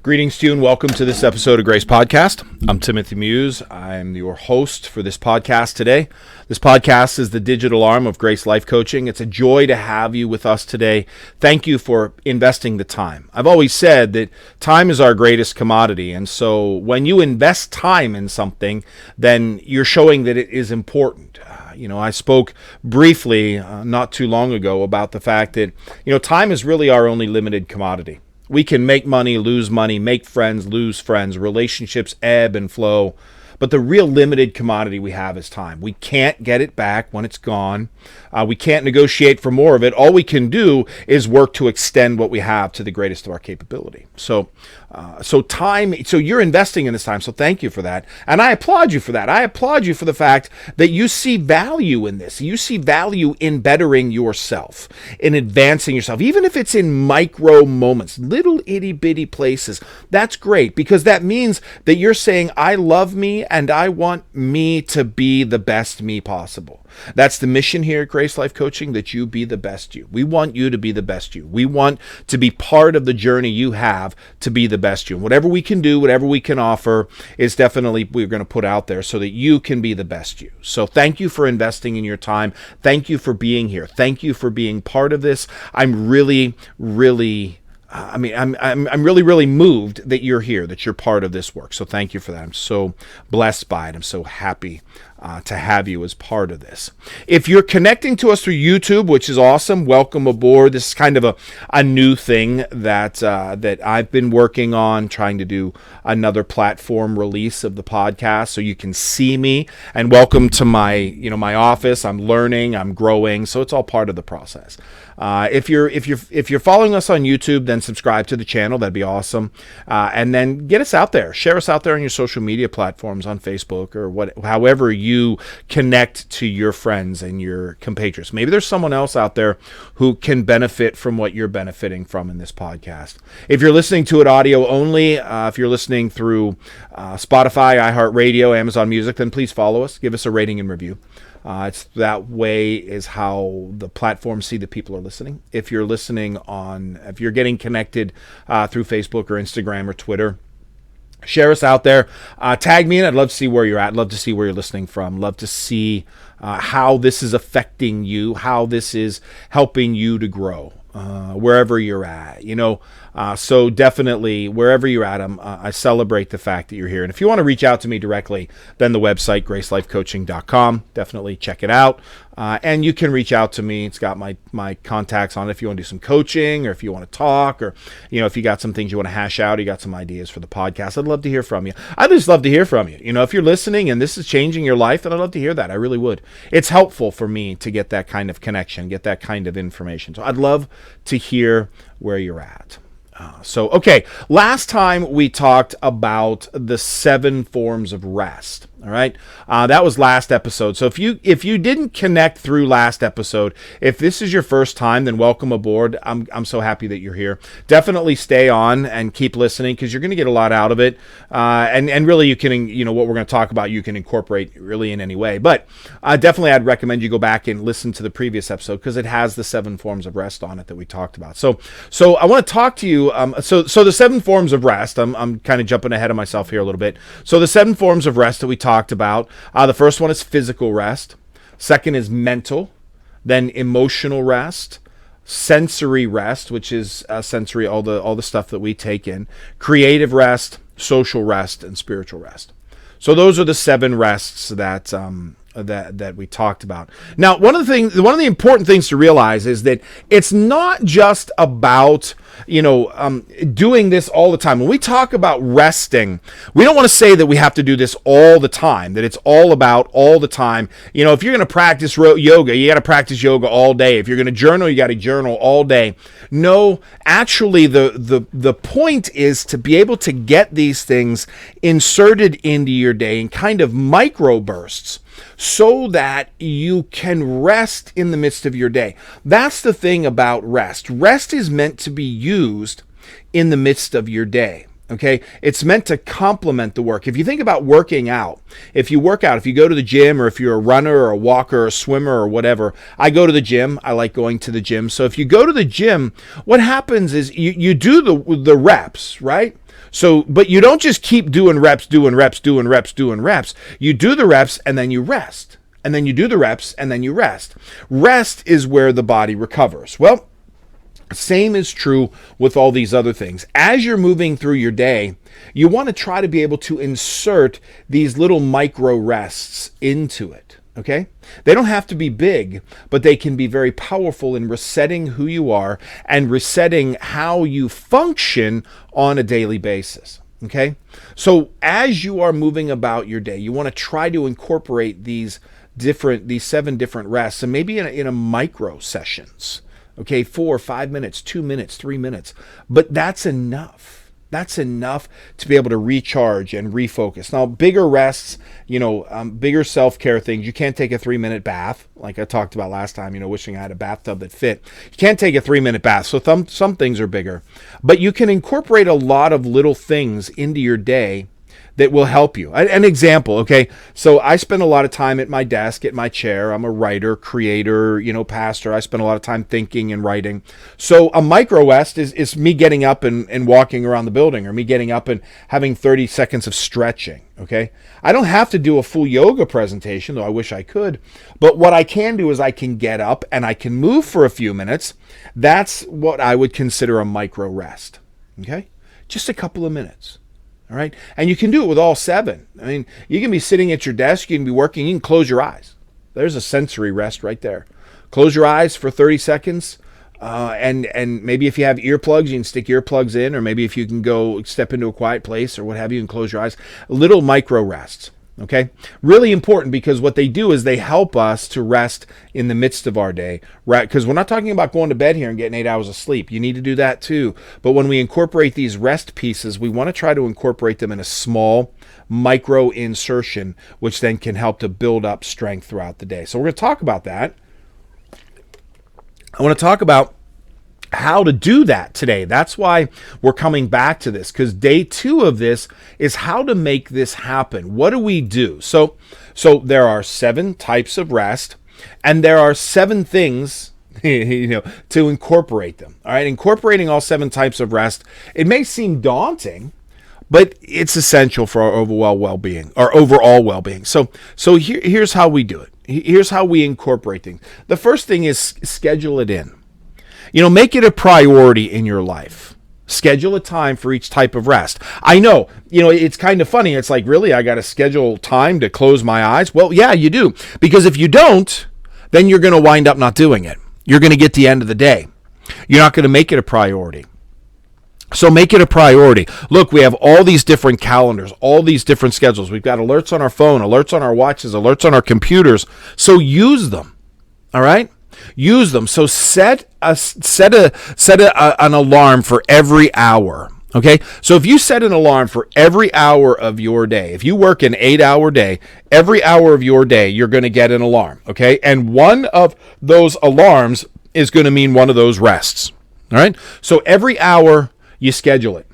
Greetings to you and welcome to this episode of Grace Podcast. I'm Timothy Muse. I'm your host for this podcast today. This podcast is the digital arm of Grace Life Coaching. It's a joy to have you with us today. Thank you for investing the time. I've always said that time is our greatest commodity. And so when you invest time in something, then you're showing that it is important. I spoke briefly not too long ago about the fact that, time is really our only limited commodity. We can make money, lose money, make friends, lose friends, relationships ebb and flow. But the real limited commodity we have is time. We can't get it back when it's gone. We can't negotiate for more of it. All we can do is work to extend what we have to the greatest of our capability. So you're investing in this time. So thank you for that. And I applaud you for that. I applaud you for the fact that you see value in this. You see value in bettering yourself, in advancing yourself, even if it's in micro moments, little itty bitty places. That's great because that means that you're saying, I love me and I want me to be the best me possible. That's the mission here at Grace Life Coaching, that you be the best you. We want you to be the best you. We want to be part of the journey you have to be the best you. And whatever we can do, whatever we can offer is definitely we're going to put out there so that you can be the best you. So thank you for investing in your time. Thank you for being here. Thank you for being part of this. I'm really moved that you're here, that you're part of this work. So thank you for that. I'm so blessed by it. I'm so happy to have you as part of this. If you're connecting to us through YouTube, which is awesome, welcome aboard. This is kind of a new thing that I've been working on, trying to do another platform release of the podcast so you can see me. And welcome to my office. I'm learning, I'm growing, so it's all part of the process. If you're following us on YouTube, then subscribe to the channel. That'd be awesome. And then get us out there. Share us out there on your social media platforms, on Facebook or however you connect to your friends and your compatriots. Maybe there's someone else out there who can benefit from what you're benefiting from in this podcast. If you're listening to it audio only, if you're listening through Spotify, iHeartRadio, Amazon Music, then please follow us. Give us a rating and review. It's that way is how the platforms see that people are listening. If you're if you're getting connected through Facebook or Instagram or Twitter, share us out there. Tag me in. I'd love to see where you're at. Love to see where you're listening from. Love to see how this is affecting you, how this is helping you to grow. Wherever you're at, so definitely wherever you're at, I celebrate the fact that you're here. And if you want to reach out to me directly, then the website, gracelifecoaching.com, definitely check it out. And you can reach out to me. It's got my contacts on it if you want to do some coaching or if you want to talk or, if you got some things you want to hash out, you got some ideas for the podcast. I'd love to hear from you. I'd just love to hear from you. If you're listening and this is changing your life, then I'd love to hear that. I really would. It's helpful for me to get that kind of connection, get that kind of information. So I'd love to hear where you're at. Last time we talked about the 7 forms of rest. All right. That was last episode. So if you didn't connect through last episode, if this is your first time, then welcome aboard. I'm so happy that you're here. Definitely stay on and keep listening because you're going to get a lot out of it. And really you can, what we're going to talk about, you can incorporate really in any way. But definitely I'd recommend you go back and listen to the previous episode because it has the 7 forms of rest on it that we talked about. So I want to talk to you. So the 7 forms of rest, I'm kind of jumping ahead of myself here a little bit. So the 7 forms of rest that we talked about. The first one is physical rest. Second is mental. Then emotional rest. Sensory rest, which is sensory, all the stuff that we take in. Creative rest, social rest, and spiritual rest. So those are the 7 rests that we talked about. Now, one of the important things to realize is that it's not just about doing this all the time. When we talk about resting, we don't want to say that we have to do this all the time, that it's all about all the time. If you're going to practice yoga, you got to practice yoga all day. If you're going to journal, you got to journal all day. No, actually, the point is to be able to get these things inserted into your day in kind of micro bursts, so that you can rest in the midst of your day. That's the thing about rest. Rest is meant to be used in the midst of your day. Okay, it's meant to complement the work. If you think about working out, if you work out, if you go to the gym, or if you're a runner or a walker or a swimmer or whatever, I go to the gym. I like going to the gym. So if you go to the gym, what happens is you do the reps, right? But you don't just keep doing reps, doing reps, doing reps, doing reps. You do the reps and then you rest. And then you do the reps and then you rest. Rest is where the body recovers. Well, same is true with all these other things. As you're moving through your day, you want to try to be able to insert these little micro rests into it. Okay? They don't have to be big, but they can be very powerful in resetting who you are and resetting how you function on a daily basis. Okay? So as you are moving about your day, you want to try to incorporate these 7 different rests, and maybe in a micro sessions. Okay, 4 or 5 minutes, 2 minutes, 3 minutes. But that's enough. That's enough to be able to recharge and refocus. Now, bigger rests, bigger self-care things. You can't take a 3-minute bath, like I talked about last time, wishing I had a bathtub that fit. You can't take a 3-minute bath, so some things are bigger. But you can incorporate a lot of little things into your day that will help you. An example, okay? So I spend a lot of time at my desk, at my chair. I'm a writer, creator, pastor. I spend a lot of time thinking and writing. So a micro rest is me getting up and walking around the building, or me getting up and having 30 seconds of stretching, okay? I don't have to do a full yoga presentation, though I wish I could. But what I can do is I can get up and I can move for a few minutes. That's what I would consider a micro rest, okay? Just a couple of minutes. All right. And you can do it with all 7. I mean, you can be sitting at your desk, you can be working, you can close your eyes. There's a sensory rest right there. Close your eyes for 30 seconds. And maybe if you have earplugs, you can stick earplugs in, or maybe if you can go step into a quiet place or what have you and close your eyes. Little micro rests. Okay, really important, because what they do is they help us to rest in the midst of our day, right? Because we're not talking about going to bed here and getting 8 hours of sleep. You need to do that too. But when we incorporate these rest pieces, we want to try to incorporate them in a small micro insertion, which then can help to build up strength throughout the day. So we're going to talk about that. I want to talk about how to do that today. That's why we're coming back to this, because day 2 of this is how to make this happen. What do we do? So there are 7 types of rest, and there are 7 things to incorporate them. All right, incorporating all 7 types of rest, it may seem daunting, but it's essential for our overall well-being. So here's how we do it. Here's how we incorporate things. The first thing is schedule it in. Make it a priority in your life. Schedule a time for each type of rest. I know, it's kind of funny. It's like, really, I got to schedule time to close my eyes? Well, yeah, you do. Because if you don't, then you're going to wind up not doing it. You're going to get to the end of the day. You're not going to make it a priority. So make it a priority. Look, we have all these different calendars, all these different schedules. We've got alerts on our phone, alerts on our watches, alerts on our computers. So use them. All right? Use them. So set an alarm for every hour. Okay? So if you set an alarm for every hour of your day, if you work an 8-hour day, every hour of your day, you're going to get an alarm. Okay? And one of those alarms is going to mean one of those rests. All right? So every hour you schedule it.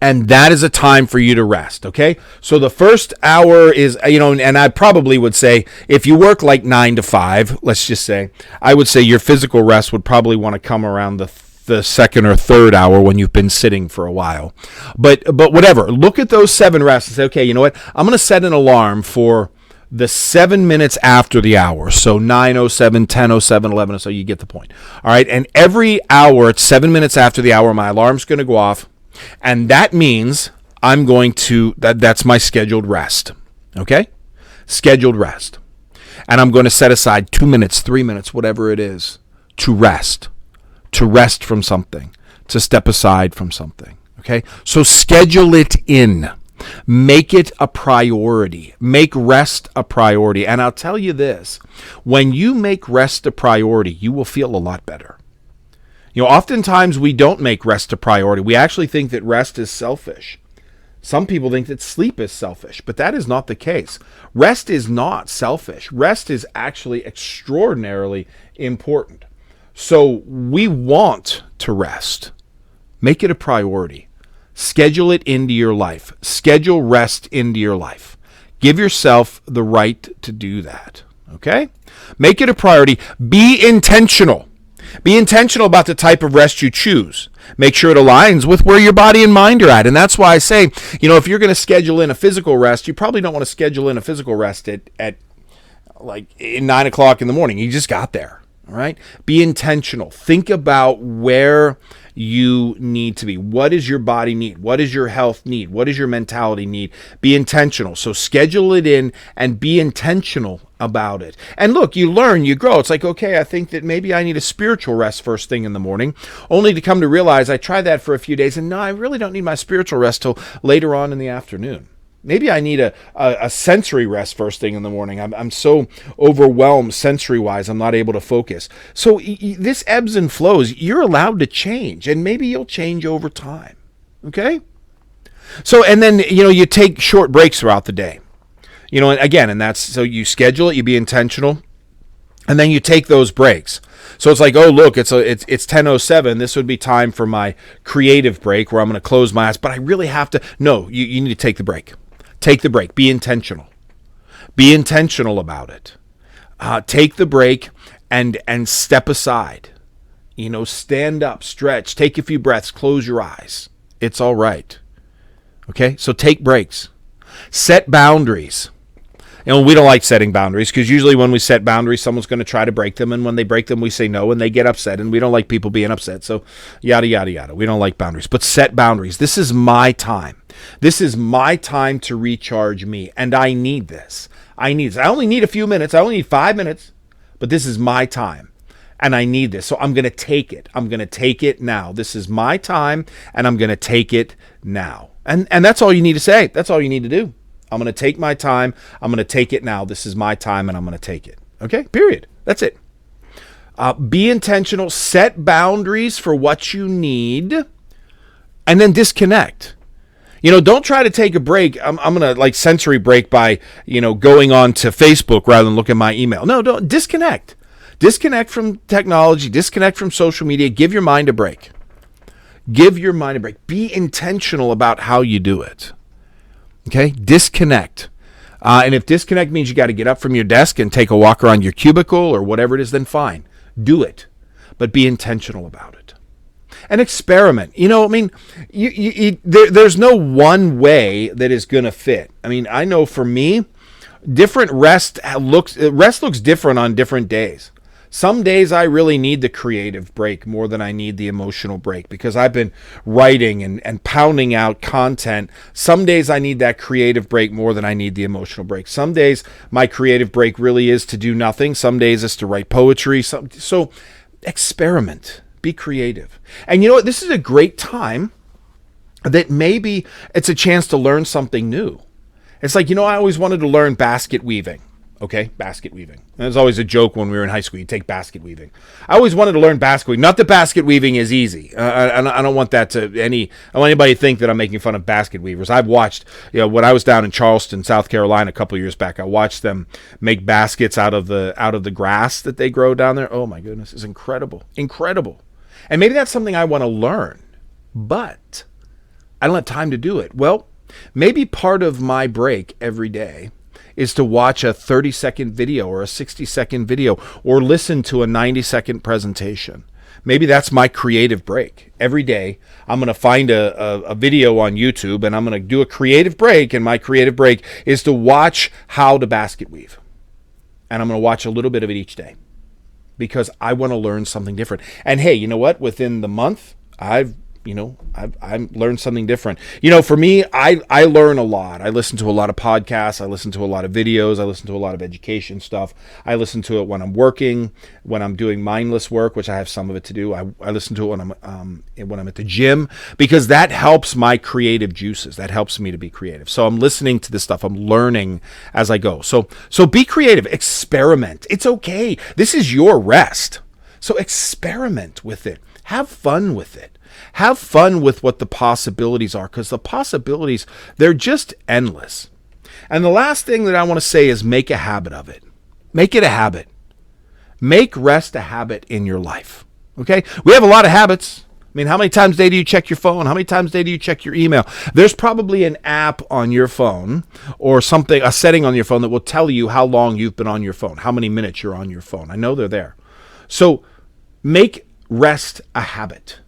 And that is a time for you to rest, okay? So the first hour is, and I probably would say, if you work like 9 to 5, let's just say, I would say your physical rest would probably want to come around the second or third hour when you've been sitting for a while. But whatever, look at those 7 rests and say, okay, you know what? I'm going to set an alarm for the 7 minutes after the hour. So 9:07, 10:07, 11:07, so you get the point. All right, and every hour, it's 7 minutes after the hour, my alarm's going to go off. And that means I'm going to, that's my scheduled rest, okay? Scheduled rest. And I'm going to set aside 2 minutes, 3 minutes, whatever it is, to rest from something, to step aside from something, okay? So schedule it in. Make it a priority. Make rest a priority. And I'll tell you this, when you make rest a priority, you will feel a lot better. Oftentimes we don't make rest a priority. We actually think that rest is selfish. Some people think that sleep is selfish, but that is not the case. Rest is not selfish. Rest is actually extraordinarily important. So we want to rest. Make it a priority. Schedule it into your life. Schedule rest into your life. Give yourself the right to do that. Okay? Make it a priority. Be intentional. Be intentional about the type of rest you choose. Make sure it aligns with where your body and mind are at. And that's why I say, if you're going to schedule in a physical rest, you probably don't want to schedule in a physical rest at like 9 o'clock in the morning. You just got there. All right. Be intentional. Think about where you need to be. What does your body need? What does your health need? What does your mentality need? Be intentional. So schedule it in and be intentional about it. And look, you learn, you grow. It's like, okay, I think that maybe I need a spiritual rest first thing in the morning, only to come to realize I tried that for a few days and no, I really don't need my spiritual rest till later on in the afternoon. Maybe I need a sensory rest first thing in the morning. I'm so overwhelmed sensory-wise, I'm not able to focus. So this ebbs and flows. You're allowed to change, and maybe you'll change over time. Okay? So, and then, you take short breaks throughout the day. And again, and that's, so you schedule it, you be intentional, and then you take those breaks. So it's like, oh, look, it's 10:07. This would be time for my creative break where I'm going to close my eyes, but I really have to. No, you need to take the break. Take the break. Be intentional. Be intentional about it. Take the break and step aside. Stand up, stretch, take a few breaths, close your eyes. It's all right. Okay? So take breaks. Set boundaries. We don't like setting boundaries because usually when we set boundaries, someone's going to try to break them. And when they break them, we say no and they get upset. And we don't like people being upset. So yada, yada, yada. We don't like boundaries. But set boundaries. This is my time. This is my time to recharge me. And I need this. I only need a few minutes. I only need 5 minutes. But this is my time. And I need this. So I'm going to take it. I'm going to take it now. This is my time. And I'm going to take it now. And that's all you need to say. That's all you need to do. I'm going to take my time. I'm going to take it now. This is my time, and I'm going to take it. Okay? Period. That's it. Be intentional. Set boundaries for what you need, and then disconnect. Don't try to take a break. I'm going to sensory break by, going on to Facebook rather than look at my email. No, don't. Disconnect. Disconnect from technology. Disconnect from social media. Give your mind a break. Give your mind a break. Be intentional about how you do it. Okay, disconnect. And if disconnect means you got to get up from your desk and take a walk around your cubicle or whatever it is, then fine. Do it. But be intentional about it. And experiment. There's no one way that is going to fit. I know for me, different rest looks different on different days. Some days I really need the creative break more than I need the emotional break because I've been writing and pounding out content. Some days I need that creative break more than I need the emotional break. Some days my creative break really is to do nothing. Some days it's to write poetry. So experiment. Be creative. And you know what? This is a great time that maybe it's a chance to learn something new. It's like, I always wanted to learn basket weaving. Okay, basket weaving. That was always a joke when we were in high school. You take basket weaving. I always wanted to learn basket weaving. Not that basket weaving is easy. I don't want that I don't want anybody to think that I'm making fun of basket weavers. I've watched, when I was down in Charleston, South Carolina, a couple of years back, I watched them make baskets out of the grass that they grow down there. Oh my goodness, it's incredible, incredible. And maybe that's something I want to learn, but I don't have time to do it. Well, maybe part of my break every day is to watch a 30-second video or a 60-second video or listen to a 90-second presentation. Maybe that's my creative break. Every day, I'm going to find a video on YouTube and I'm going to do a creative break, and my creative break is to watch how to basket weave. And I'm going to watch a little bit of it each day because I want to learn something different. And hey, you know what? Within the month, I've learned something different. For me, I learn a lot. I listen to a lot of podcasts. I listen to a lot of videos. I listen to a lot of education stuff. I listen to it when I'm working, when I'm doing mindless work, which I have some of it to do. I listen to it when I'm at the gym because that helps my creative juices. That helps me to be creative. So I'm listening to this stuff. I'm learning as I go. So be creative. Experiment. It's okay. This is your rest. So experiment with it. Have fun with it. Have fun with what the possibilities are, because the possibilities, they're just endless. And the last thing that I want to say is make a habit of it. Make it a habit. Make rest a habit in your life. Okay? We have a lot of habits. How many times a day do you check your phone? How many times a day do you check your email? There's probably an app on your phone or something, a setting on your phone that will tell you how long you've been on your phone, how many minutes you're on your phone. I know they're there. So make rest a habit.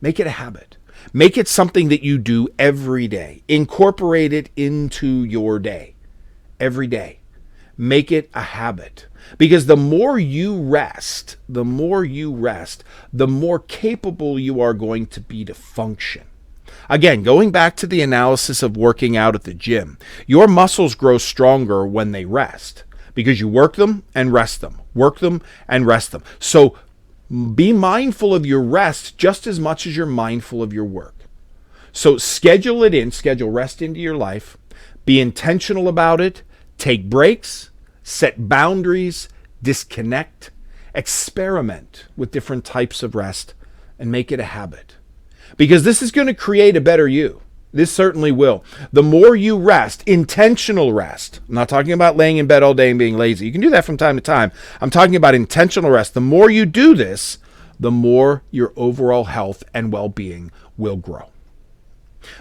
Make it a habit. Make it something that you do every day. Incorporate it into your day every day. Make it a habit. Because the more you rest, the more capable you are going to be to function. Again, going back to the analysis of working out at the gym, your muscles grow stronger when they rest because you work them and rest them, work them and rest them. So be mindful of your rest just as much as you're mindful of your work. So schedule rest into your life, be intentional about it, take breaks, set boundaries, disconnect, experiment with different types of rest, and make it a habit. Because this is going to create a better you. This certainly will. The more you rest, intentional rest. I'm not talking about laying in bed all day and being lazy. You can do that from time to time. I'm talking about intentional rest. The more you do this, the more your overall health and well-being will grow.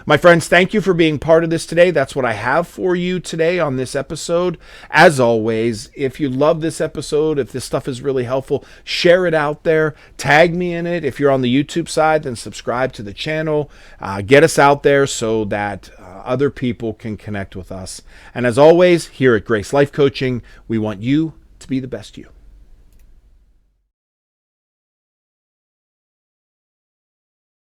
My friends, thank you for being part of this today. That's what I have for you today on this episode. As always, if you love this episode, if this stuff is really helpful, share it out there. Tag me in it. If you're on the YouTube side, then subscribe to the channel. Get us out there so that other people can connect with us. And as always, here at Grace Life Coaching, we want you to be the best you.